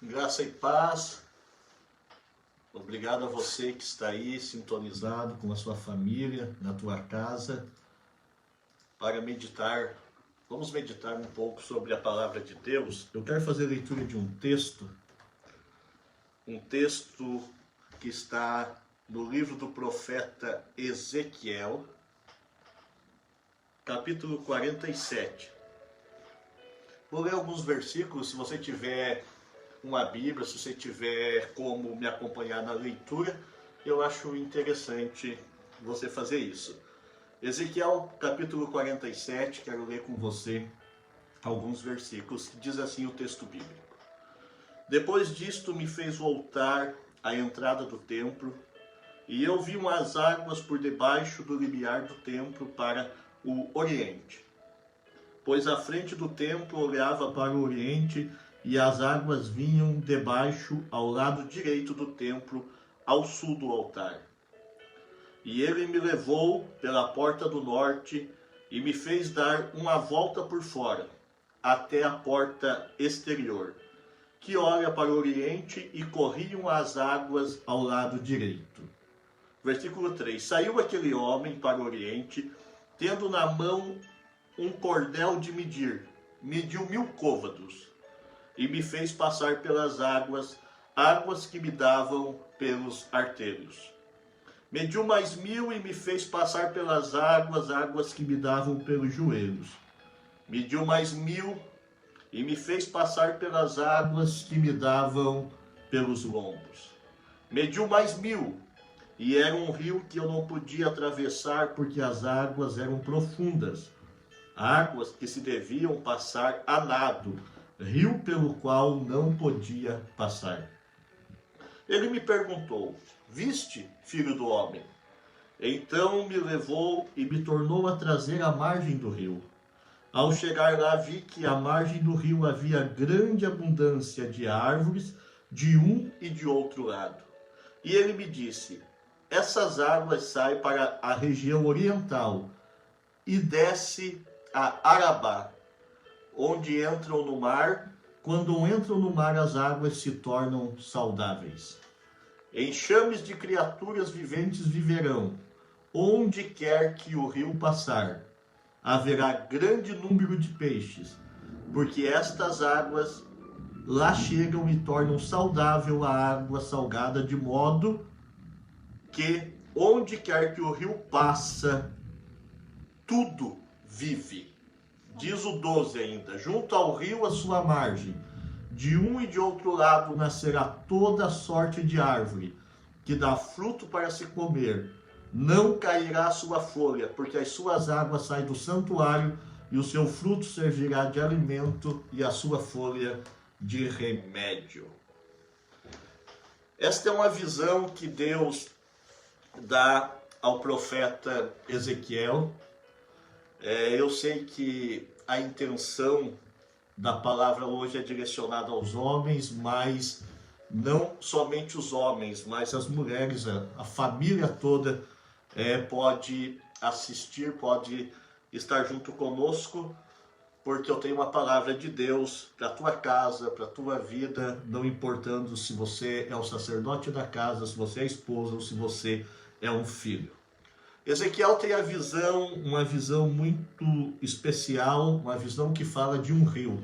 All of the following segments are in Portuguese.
Graça e paz. Obrigado a você que está aí sintonizado com a sua família, na tua casa, para meditar. Vamos meditar um pouco sobre a palavra de Deus. Eu quero fazer a leitura de um texto que está no livro do profeta Ezequiel, capítulo 47. Vou ler alguns versículos. Se você tiver uma Bíblia, se você tiver como me acompanhar na leitura, eu acho interessante você fazer isso. Ezequiel capítulo 47, quero ler com você alguns versículos, que diz assim o texto bíblico. Depois disto me fez voltar à entrada do templo, e eu vi umas águas por debaixo do limiar do templo para o oriente. Pois a frente do templo olhava para o oriente, e as águas vinham debaixo ao lado direito do templo, ao sul do altar. E ele me levou pela porta do norte e me fez dar uma volta por fora, até a porta exterior, que olha para o oriente, e corriam as águas ao lado direito. Versículo 3. Saiu aquele homem para o oriente, tendo na mão um cordel de medir. Mediu 1000 côvados. E me fez passar pelas águas que me davam pelos artérios. Mediu mais 1000 e me fez passar pelas águas que me davam pelos joelhos. Mediu mais 1000 e me fez passar pelas águas que me davam pelos lombos. Mediu mais 1000 e era um rio que eu não podia atravessar, porque as águas eram profundas, águas que se deviam passar a nado, rio pelo qual não podia passar. Ele me perguntou: viste, filho do homem? Então me levou e me tornou a trazer à margem do rio. Ao chegar lá, vi que à margem do rio havia grande abundância de árvores, de um e de outro lado. E ele me disse: essas águas saem para a região oriental e desce a Arabá, onde entram no mar. Quando entram no mar, as águas se tornam saudáveis. Enxames de criaturas viventes viverão. Onde quer que o rio passar, haverá grande número de peixes, porque estas águas lá chegam e tornam saudável a água salgada, de modo que onde quer que o rio passa, tudo vive. Diz o 12 ainda: junto ao rio, a sua margem, de um e de outro lado nascerá toda sorte de árvore, que dá fruto para se comer. Não cairá a sua folha, porque as suas águas saem do santuário, e o seu fruto servirá de alimento, e a sua folha de remédio. Esta é uma visão que Deus dá ao profeta Ezequiel. Eu sei que a intenção da palavra hoje é direcionada aos homens, mas não somente os homens, mas as mulheres, a família toda pode assistir, pode estar junto conosco, porque eu tenho uma palavra de Deus para a tua casa, para a tua vida, não importando se você é o sacerdote da casa, se você é a esposa ou se você é um filho. Ezequiel tem uma visão muito especial, uma visão que fala de um rio.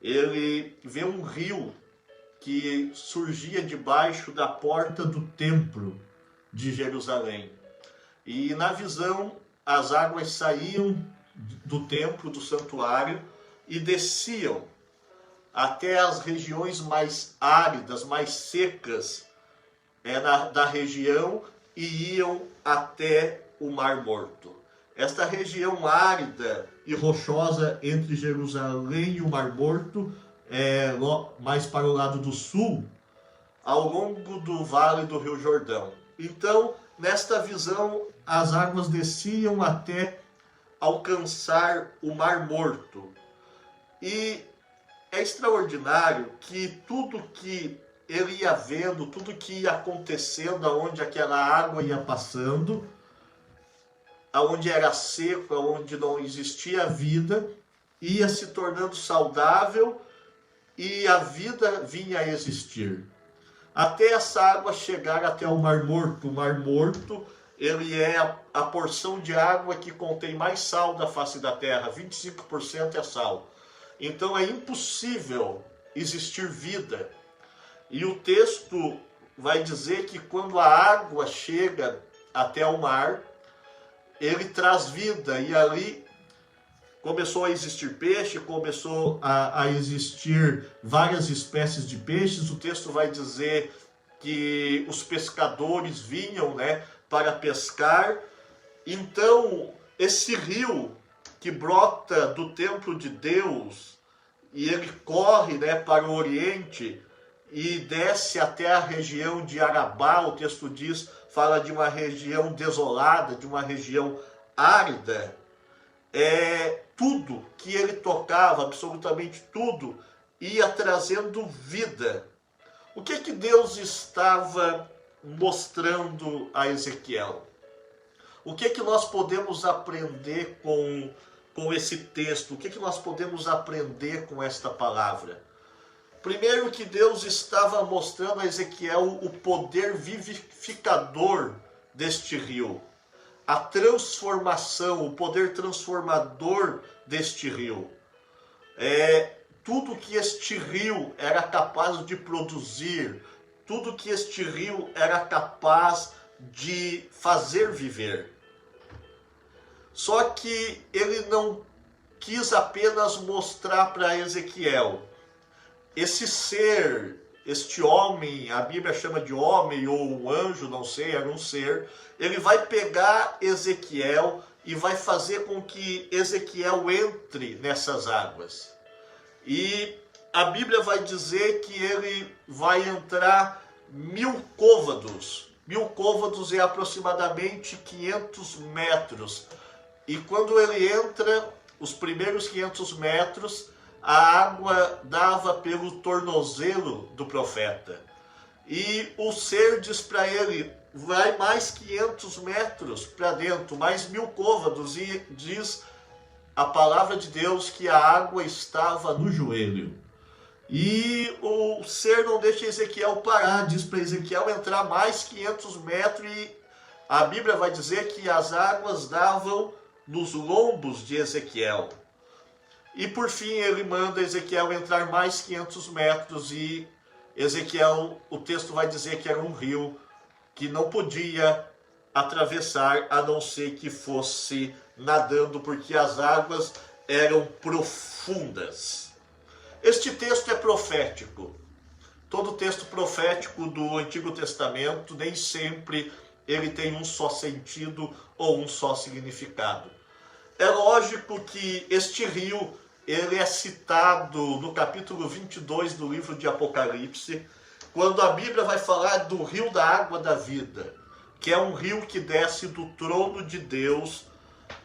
Ele vê um rio que surgia debaixo da porta do templo de Jerusalém. E na visão, as águas saíam do templo, do santuário, e desciam até as regiões mais áridas, mais secas da região, e iam até o Mar Morto. Esta região árida e rochosa entre Jerusalém e o Mar Morto, mais para o lado do sul, ao longo do vale do Rio Jordão. Então, nesta visão, as águas desciam até alcançar o Mar Morto. E é extraordinário que tudo que ele ia vendo, tudo que ia acontecendo, aonde aquela água ia passando, aonde era seco, aonde não existia vida, ia se tornando saudável e a vida vinha a existir. Até essa água chegar até o Mar Morto. O Mar Morto, ele é a porção de água que contém mais sal da face da terra. 25% é sal. Então é impossível existir vida. E o texto vai dizer que quando a água chega até o mar, ele traz vida. E ali começou a existir peixe, começou a existir várias espécies de peixes. O texto vai dizer que os pescadores vinham, né, para pescar. Então, esse rio que brota do templo de Deus, e ele corre, né, para o oriente e desce até a região de Arabá, o texto diz, fala de uma região desolada, de uma região árida. Tudo que ele tocava, absolutamente tudo, ia trazendo vida. O que Deus estava mostrando a Ezequiel? O que nós podemos aprender com esse texto? O que nós podemos aprender com esta palavra? Primeiro, que Deus estava mostrando a Ezequiel o poder vivificador deste rio. A transformação, o poder transformador deste rio. Tudo que este rio era capaz de produzir, tudo que este rio era capaz de fazer viver. Só que ele não quis apenas mostrar para Ezequiel esse ser, este homem, a Bíblia chama de homem ou um anjo, não sei, era um ser. Ele vai pegar Ezequiel e vai fazer com que Ezequiel entre nessas águas. E a Bíblia vai dizer que ele vai entrar 1000 côvados. 1000 côvados é aproximadamente 500 metros. E quando ele entra, os primeiros 500 metros, a água dava pelo tornozelo do profeta. E o ser diz para ele, vai mais 500 metros para dentro, mais 1000 côvados, e diz a palavra de Deus que a água estava no joelho. E o ser não deixa Ezequiel parar, diz para Ezequiel entrar mais 500 metros, e a Bíblia vai dizer que as águas davam nos lombos de Ezequiel. E por fim ele manda Ezequiel entrar mais 500 metros e Ezequiel, o texto vai dizer que era um rio que não podia atravessar a não ser que fosse nadando, porque as águas eram profundas. Este texto é profético. Todo texto profético do Antigo Testamento, nem sempre ele tem um só sentido ou um só significado. É lógico que este rio, ele é citado no capítulo 22 do livro de Apocalipse, quando a Bíblia vai falar do rio da água da vida, que é um rio que desce do trono de Deus.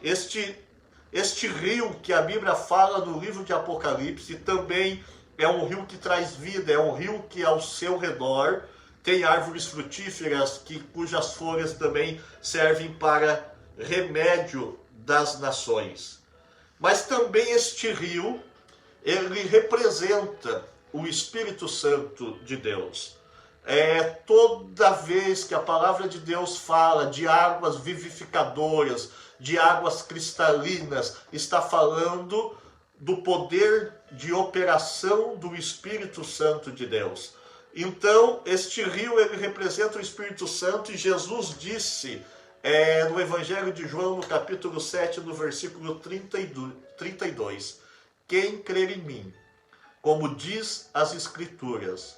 Este rio que a Bíblia fala no livro de Apocalipse também é um rio que traz vida, é um rio que ao seu redor tem árvores frutíferas cujas folhas também servem para remédio das nações. Mas também este rio, ele representa o Espírito Santo de Deus. Toda vez que a palavra de Deus fala de águas vivificadoras, de águas cristalinas, está falando do poder de operação do Espírito Santo de Deus. Então, este rio, ele representa o Espírito Santo, e Jesus disse no Evangelho de João, no capítulo 7, no versículo 32, quem crer em mim, como diz as Escrituras,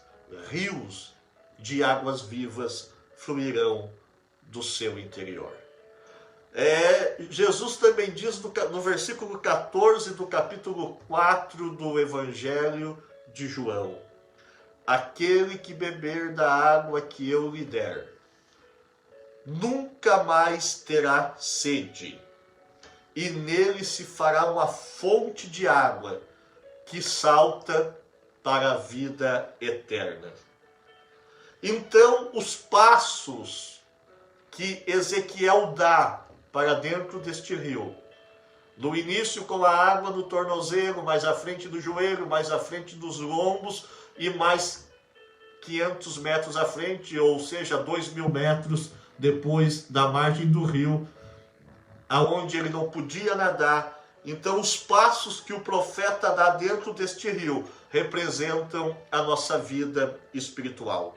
rios de águas vivas fluirão do seu interior. Jesus também diz no versículo 14 do capítulo 4 do Evangelho de João, aquele que beber da água que eu lhe der, nunca mais terá sede, e nele se fará uma fonte de água que salta para a vida eterna. Então, os passos que Ezequiel dá para dentro deste rio No início com a água no tornozelo, mais à frente do joelho, mais à frente dos lombos e mais 500 metros à frente, ou seja, 2.000 metros depois da margem do rio, aonde ele não podia nadar. Então os passos que o profeta dá dentro deste rio representam a nossa vida espiritual.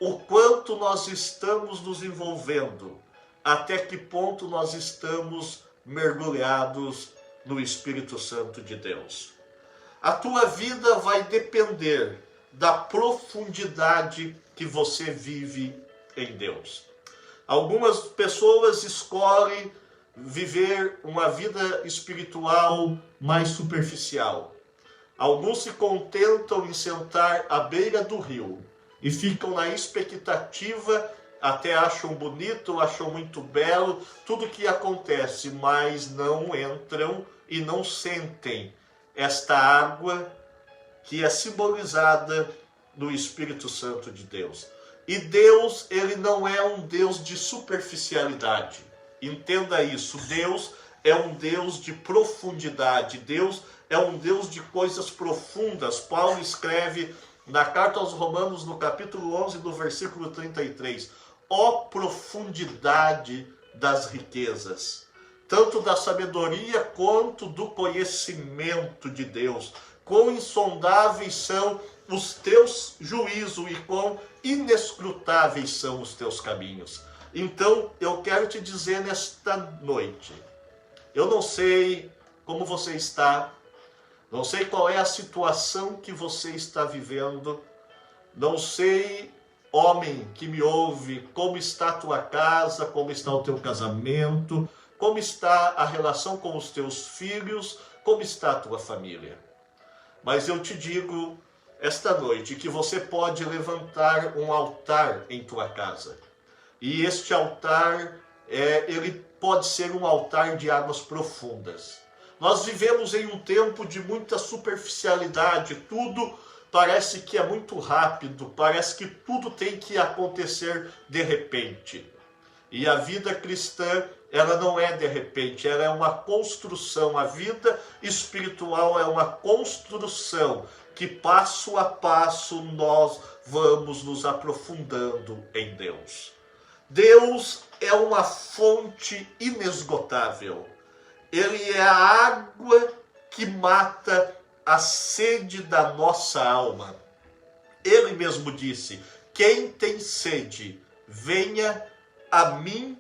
O quanto nós estamos nos envolvendo, até que ponto nós estamos mergulhados no Espírito Santo de Deus. A tua vida vai depender da profundidade que você vive em Deus. Algumas pessoas escolhem viver uma vida espiritual mais superficial. Alguns se contentam em sentar à beira do rio e ficam na expectativa, até acham bonito, acham muito belo tudo que acontece, mas não entram e não sentem esta água que é simbolizada no Espírito Santo de Deus. E Deus, ele não é um Deus de superficialidade. Entenda isso, Deus é um Deus de profundidade, Deus é um Deus de coisas profundas. Paulo escreve na carta aos Romanos, no capítulo 11, no versículo 33, ó profundidade das riquezas, tanto da sabedoria quanto do conhecimento de Deus. Quão insondáveis são os teus juízos e quão inescrutáveis são os teus caminhos. Então, eu quero te dizer nesta noite, eu não sei como você está, não sei qual é a situação que você está vivendo, não sei, homem que me ouve, como está a tua casa, como está o teu casamento, como está a relação com os teus filhos, como está a tua família. Mas eu te digo esta noite que você pode levantar um altar em tua casa. E este altar, ele pode ser um altar de águas profundas. Nós vivemos em um tempo de muita superficialidade, tudo parece que é muito rápido, parece que tudo tem que acontecer de repente. E a vida cristã, ela não é de repente, ela é uma construção. A vida espiritual é uma construção que passo a passo nós vamos nos aprofundando em Deus. Deus é uma fonte inesgotável. Ele é a água que mata a sede da nossa alma. Ele mesmo disse: quem tem sede, venha a mim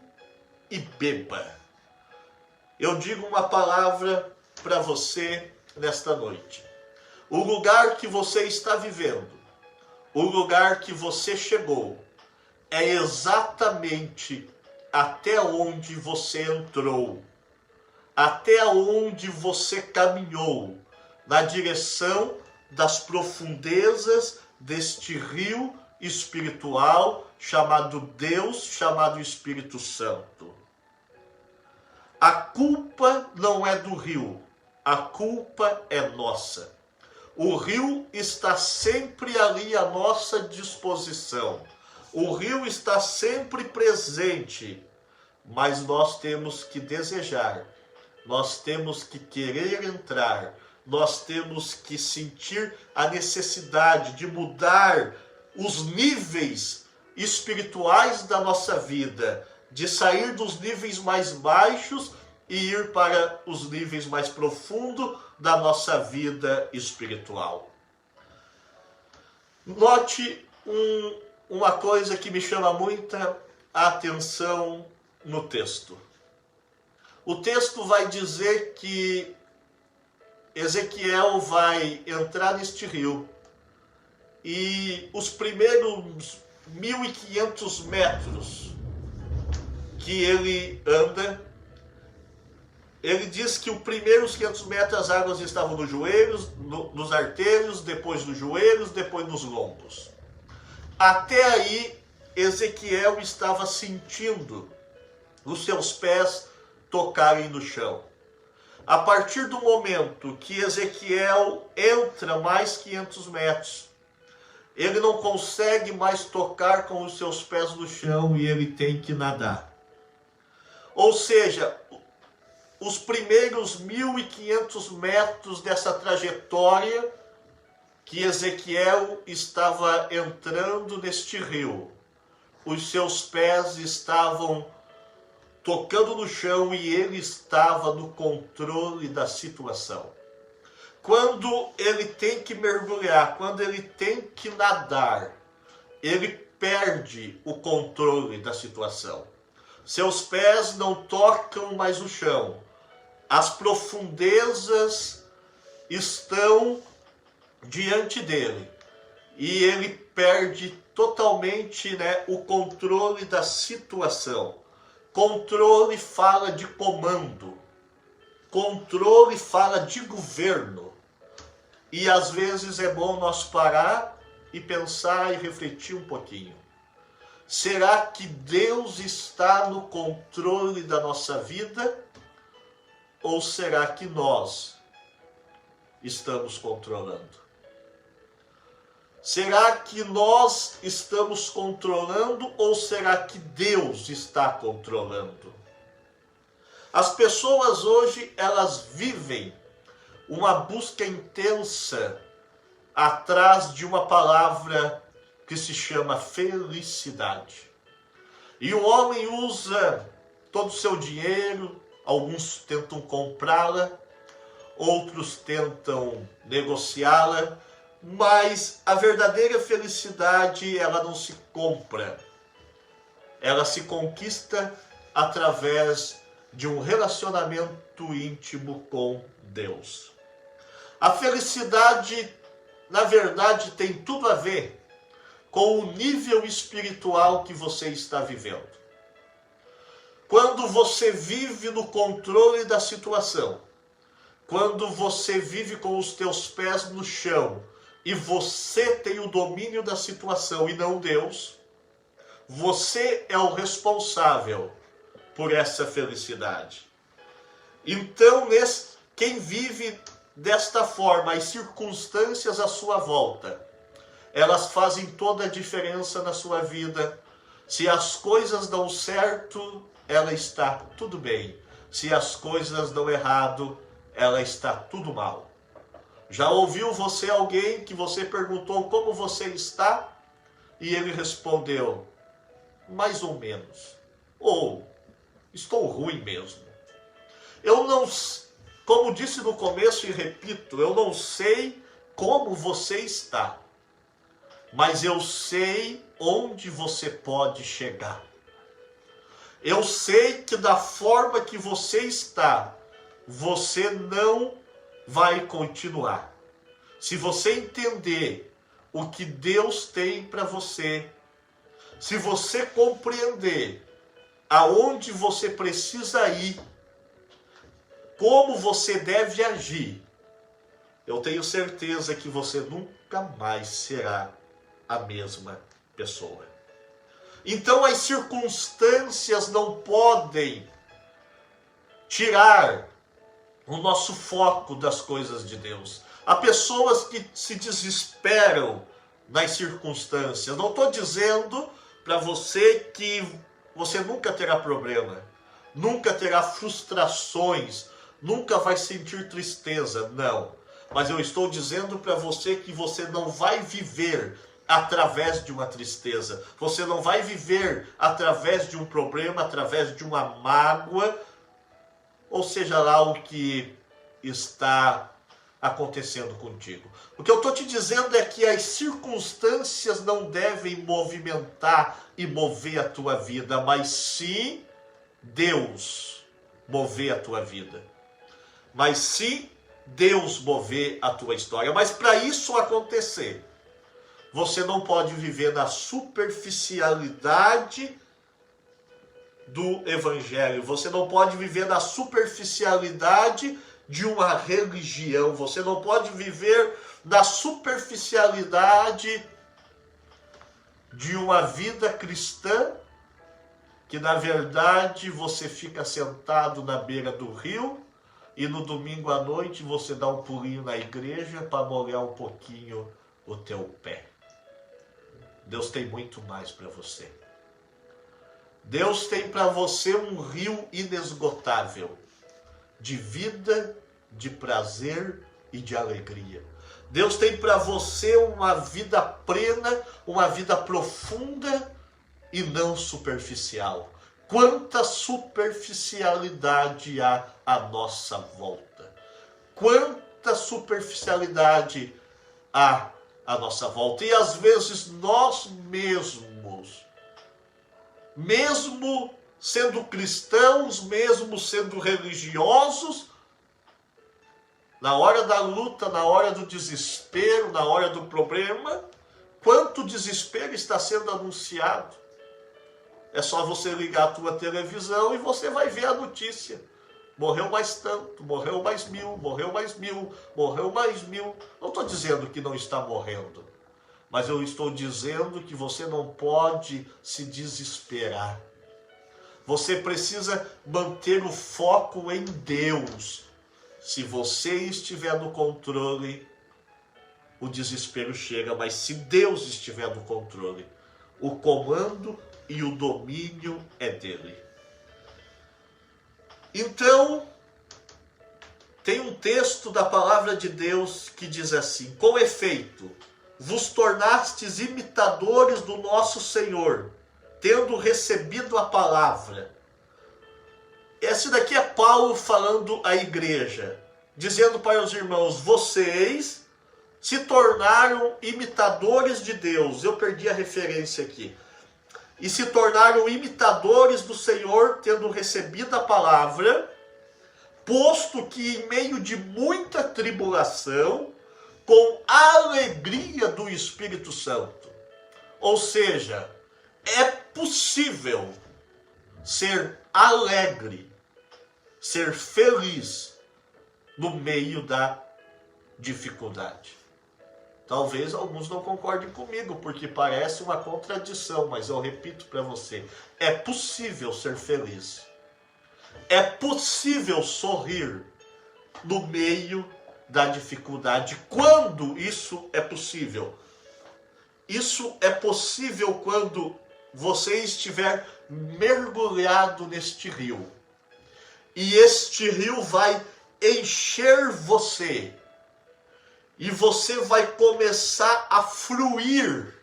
e beba. Eu digo uma palavra para você nesta noite. O lugar que você está vivendo, o lugar que você chegou, é exatamente até onde você entrou, até onde você caminhou, na direção das profundezas deste rio espiritual chamado Deus, chamado Espírito Santo. A culpa não é do rio, a culpa é nossa. O rio está sempre ali à nossa disposição. O rio está sempre presente, mas nós temos que desejar, nós temos que querer entrar, nós temos que sentir a necessidade de mudar os níveis espirituais da nossa vida, de sair dos níveis mais baixos e ir para os níveis mais profundos da nossa vida espiritual. Note uma coisa que me chama muita atenção no texto. O texto vai dizer que Ezequiel vai entrar neste rio e os primeiros 1.500 metros que ele anda, ele diz que os primeiros 500 metros as águas estavam nos joelhos, nos artérios, depois nos joelhos, depois nos lombos. Até aí, Ezequiel estava sentindo os seus pés tocarem no chão. A partir do momento que Ezequiel entra mais 500 metros, ele não consegue mais tocar com os seus pés no chão e ele tem que nadar. Ou seja, os primeiros 1.500 metros dessa trajetória que Ezequiel estava entrando neste rio. Os seus pés estavam tocando no chão e ele estava no controle da situação. Quando ele tem que mergulhar, quando ele tem que nadar, ele perde o controle da situação. Seus pés não tocam mais o chão. As profundezas estão diante dele. E ele perde totalmente, o controle da situação. Controle fala de comando. Controle fala de governo. E às vezes é bom nós parar e pensar e refletir um pouquinho. Será que Deus está no controle da nossa vida? Ou será que nós estamos controlando? Será que nós estamos controlando ou será que Deus está controlando? As pessoas hoje, elas vivem uma busca intensa atrás de uma palavra que se chama felicidade. E o homem usa todo o seu dinheiro, alguns tentam comprá-la, outros tentam negociá-la, mas a verdadeira felicidade, ela não se compra. Ela se conquista através de um relacionamento íntimo com Deus. A felicidade, na verdade, tem tudo a ver com o nível espiritual que você está vivendo. Quando você vive no controle da situação, quando você vive com os teus pés no chão e você tem o domínio da situação e não Deus, você é o responsável por essa felicidade. Então, quem vive desta forma, as circunstâncias à sua volta, elas fazem toda a diferença na sua vida. Se as coisas dão certo, ela está tudo bem. Se as coisas dão errado, ela está tudo mal. Já ouviu você alguém que você perguntou como você está? E ele respondeu, mais ou menos. Ou, estou ruim mesmo. Eu não, como disse no começo e repito, eu não sei como você está. Mas eu sei onde você pode chegar. Eu sei que da forma que você está, você não vai continuar. Se você entender o que Deus tem para você, se você compreender aonde você precisa ir, como você deve agir, eu tenho certeza que você nunca mais será a mesma pessoa. Então as circunstâncias não podem tirar o nosso foco das coisas de Deus. Há pessoas que se desesperam nas circunstâncias. Não estou dizendo para você que você nunca terá problema, nunca terá frustrações, nunca vai sentir tristeza, não. Mas eu estou dizendo para você que você não vai viver através de uma tristeza. Você não vai viver através de um problema, através de uma mágoa, ou seja lá o que está acontecendo contigo. O que eu estou te dizendo é que as circunstâncias não devem movimentar e mover a tua vida, mas sim Deus mover a tua vida. Mas sim Deus mover a tua história. Mas para isso acontecer, você não pode viver na superficialidade do evangelho. Você não pode viver na superficialidade de uma religião. Você não pode viver na superficialidade de uma vida cristã, que na verdade você fica sentado na beira do rio e no domingo à noite você dá um pulinho na igreja para molhar um pouquinho o teu pé. Deus tem muito mais para você. Deus tem para você um rio inesgotável. de vida, de prazer e de alegria. Deus tem para você uma vida plena, uma vida profunda e não superficial. Quanta superficialidade há à nossa volta. Quanta superficialidade há à nossa volta. E às vezes nós mesmos, mesmo sendo cristãos, mesmo sendo religiosos, na hora da luta, na hora do desespero, na hora do problema, quanto desespero está sendo anunciado. É só você ligar a tua televisão e você vai ver a notícia. Morreu mais tanto, morreu mais 1000, morreu mais 1000, morreu mais 1000. Não estou dizendo que não está morrendo, mas eu estou dizendo que você não pode se desesperar. Você precisa manter o foco em Deus. Se você estiver no controle, o desespero chega, mas se Deus estiver no controle, o comando e o domínio é dele. Então, tem um texto da palavra de Deus que diz assim: com efeito, vos tornastes imitadores do nosso Senhor, tendo recebido a palavra. Esse daqui é Paulo falando à igreja, dizendo para os irmãos: vocês se tornaram imitadores de Deus. Eu perdi a referência aqui. E se tornaram imitadores do Senhor, tendo recebido a palavra, posto que em meio de muita tribulação, com a alegria do Espírito Santo. Ou seja, é possível ser alegre, ser feliz no meio da dificuldade. Talvez alguns não concordem comigo, porque parece uma contradição, mas eu repito para você, é possível ser feliz. É possível sorrir no meio da dificuldade. Quando isso é possível? Isso é possível quando você estiver mergulhado neste rio. E este rio vai encher você. E você vai começar a fluir.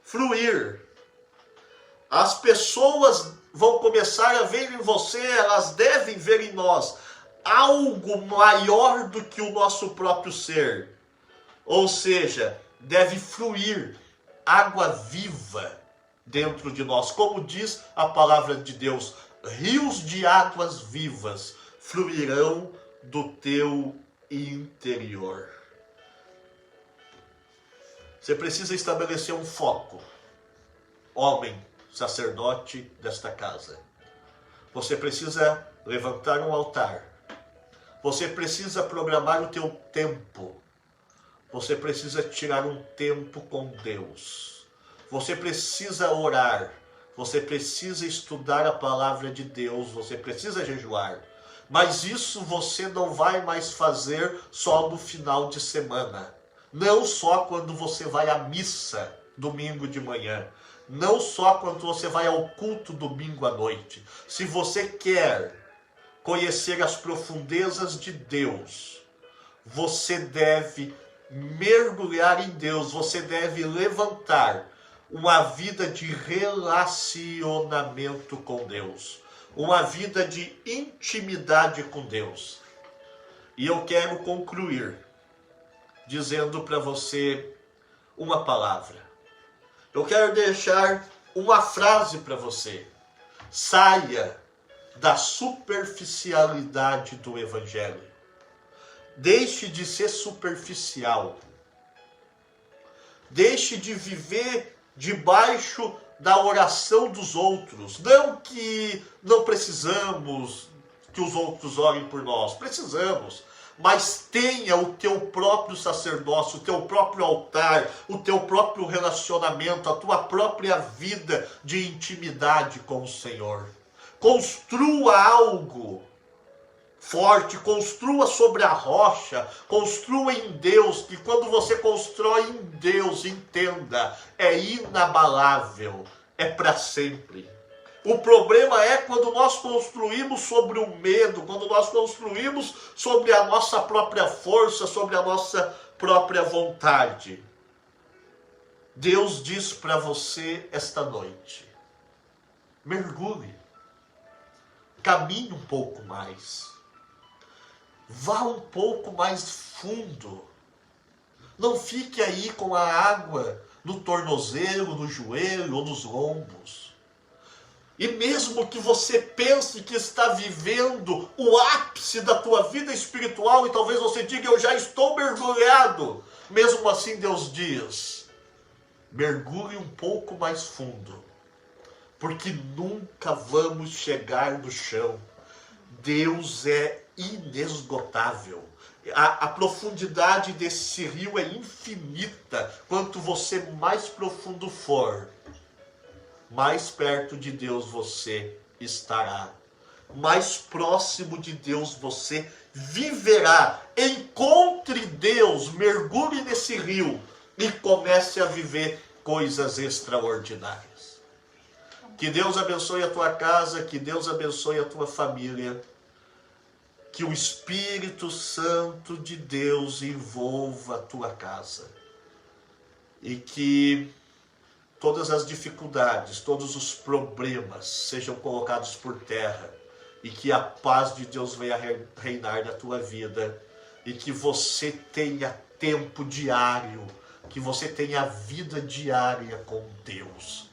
Fluir. As pessoas vão começar a ver em você, elas devem ver em nós algo maior do que o nosso próprio ser. Ou seja, deve fluir água viva dentro de nós. Como diz a palavra de Deus, rios de águas vivas fluirão do teu interior. Você precisa estabelecer um foco. Homem, sacerdote desta casa. Você precisa levantar um altar. Você precisa programar o teu tempo. Você precisa tirar um tempo com Deus. Você precisa orar. Você precisa estudar a palavra de Deus. Você precisa jejuar. Mas isso você não vai mais fazer só no final de semana. Não só quando você vai à missa domingo de manhã. Não só quando você vai ao culto domingo à noite. Se você quer conhecer as profundezas de Deus, você deve mergulhar em Deus. Você deve levantar uma vida de relacionamento com Deus. Uma vida de intimidade com Deus. E eu quero concluir dizendo para você uma palavra. Eu quero deixar uma frase para você. Saia da superficialidade do Evangelho. Deixe de ser superficial. Deixe de viver debaixo da oração dos outros. Não que não precisamos que os outros orem por nós. Precisamos. Mas tenha o teu próprio sacerdócio, o teu próprio altar, o teu próprio relacionamento, a tua própria vida de intimidade com o Senhor. Construa algo forte, construa sobre a rocha, construa em Deus, que quando você constrói em Deus, entenda, é inabalável, é para sempre. O problema é quando nós construímos sobre o medo, quando nós construímos sobre a nossa própria força, sobre a nossa própria vontade. Deus diz para você esta noite: mergulhe, caminhe um pouco mais, vá um pouco mais fundo. Não fique aí com a água no tornozelo, no joelho ou nos lombos. E mesmo que você pense que está vivendo o ápice da tua vida espiritual, e talvez você diga: eu já estou mergulhado, mesmo assim Deus diz: mergulhe um pouco mais fundo, porque nunca vamos chegar no chão. Deus é inesgotável. A profundidade desse rio é infinita. Quanto você mais profundo for, mais perto de Deus você estará. Mais próximo de Deus você viverá. Encontre Deus, mergulhe nesse rio e comece a viver coisas extraordinárias. Que Deus abençoe a tua casa, que Deus abençoe a tua família. Que o Espírito Santo de Deus envolva a tua casa. E que todas as dificuldades, todos os problemas sejam colocados por terra. E que a paz de Deus venha reinar na tua vida. E que você tenha tempo diário, que você tenha vida diária com Deus.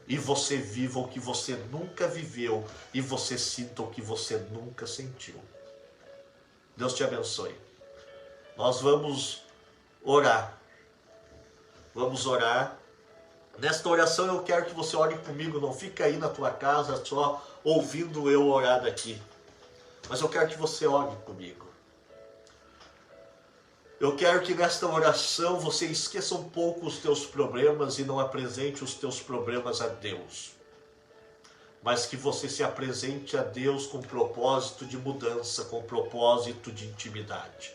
E você viva o que você nunca viveu. E você sinta o que você nunca sentiu. Deus te abençoe. Nós vamos orar. Vamos orar. Nesta oração eu quero que você ore comigo. Não fica aí na tua casa só ouvindo eu orar daqui. Mas eu quero que você ore comigo. Eu quero que nesta oração você esqueça um pouco os teus problemas e não apresente os teus problemas a Deus. Mas que você se apresente a Deus com propósito de mudança, com propósito de intimidade.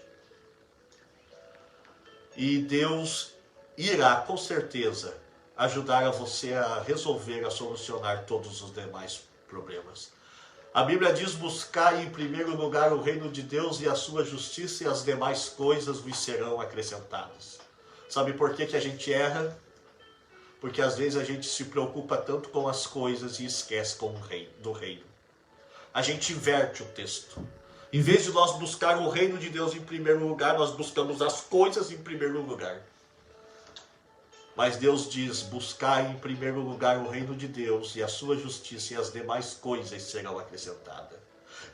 E Deus irá, com certeza, ajudar a você a resolver, a solucionar todos os demais problemas. A Bíblia diz: buscar em primeiro lugar o reino de Deus e a sua justiça, e as demais coisas vos serão acrescentadas. Sabe por que a gente erra? Porque às vezes a gente se preocupa tanto com as coisas e esquece do reino. A gente inverte o texto. Em vez de nós buscar o reino de Deus em primeiro lugar, nós buscamos as coisas em primeiro lugar. Mas Deus diz: buscar em primeiro lugar o reino de Deus e a sua justiça, e as demais coisas serão acrescentadas.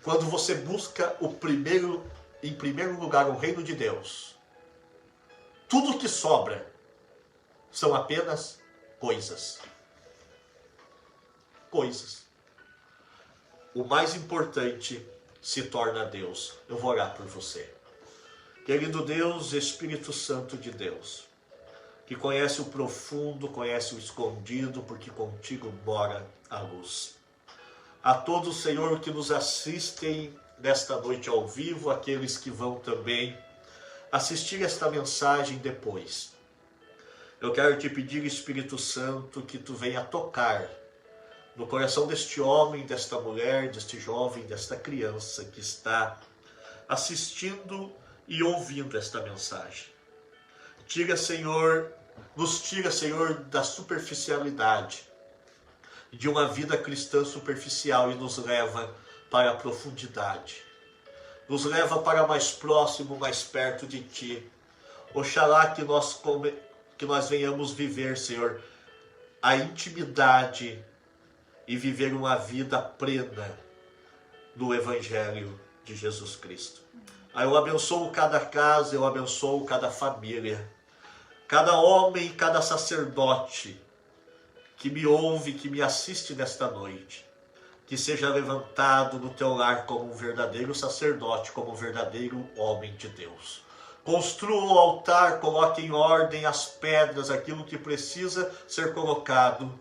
Quando você busca em primeiro lugar o reino de Deus, tudo que sobra são apenas coisas. Coisas. O mais importante se torna Deus. Eu vou orar por você. Querido Deus, Espírito Santo de Deus, que conhece o profundo, conhece o escondido, porque contigo mora a luz. A todos, Senhor, que nos assistem nesta noite ao vivo, aqueles que vão também assistir esta mensagem depois. Eu quero te pedir, Espírito Santo, que tu venha tocar no coração deste homem, desta mulher, deste jovem, desta criança que está assistindo e ouvindo esta mensagem. Nos tira, Senhor, da superficialidade de uma vida cristã superficial e nos leva para a profundidade. Nos leva para mais próximo, mais perto de Ti. Oxalá que nós venhamos viver, Senhor, a intimidade e viver uma vida plena no Evangelho de Jesus Cristo. Eu abençoo cada casa, eu abençoo cada família, cada homem, cada sacerdote que me ouve, que me assiste nesta noite. Que seja levantado no teu lar como um verdadeiro sacerdote, como um verdadeiro homem de Deus. Construa o altar, coloque em ordem as pedras, aquilo que precisa ser colocado.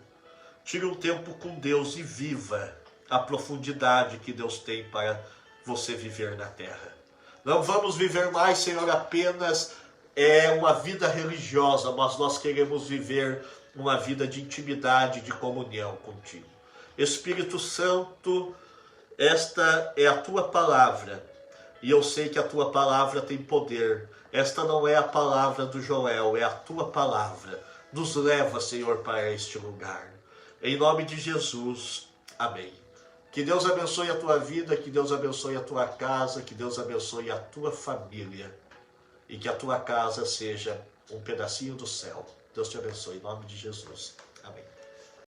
Tire um tempo com Deus e viva a profundidade que Deus tem para você viver na terra. Não vamos viver mais, Senhor, apenas uma vida religiosa, mas nós queremos viver uma vida de intimidade, de comunhão contigo. Espírito Santo, esta é a tua palavra, e eu sei que a tua palavra tem poder. Esta não é a palavra do Joel, é a tua palavra. Nos leva, Senhor, para este lugar. Em nome de Jesus, amém. Que Deus abençoe a tua vida, que Deus abençoe a tua casa, que Deus abençoe a tua família e que a tua casa seja um pedacinho do céu. Deus te abençoe, em nome de Jesus. Amém.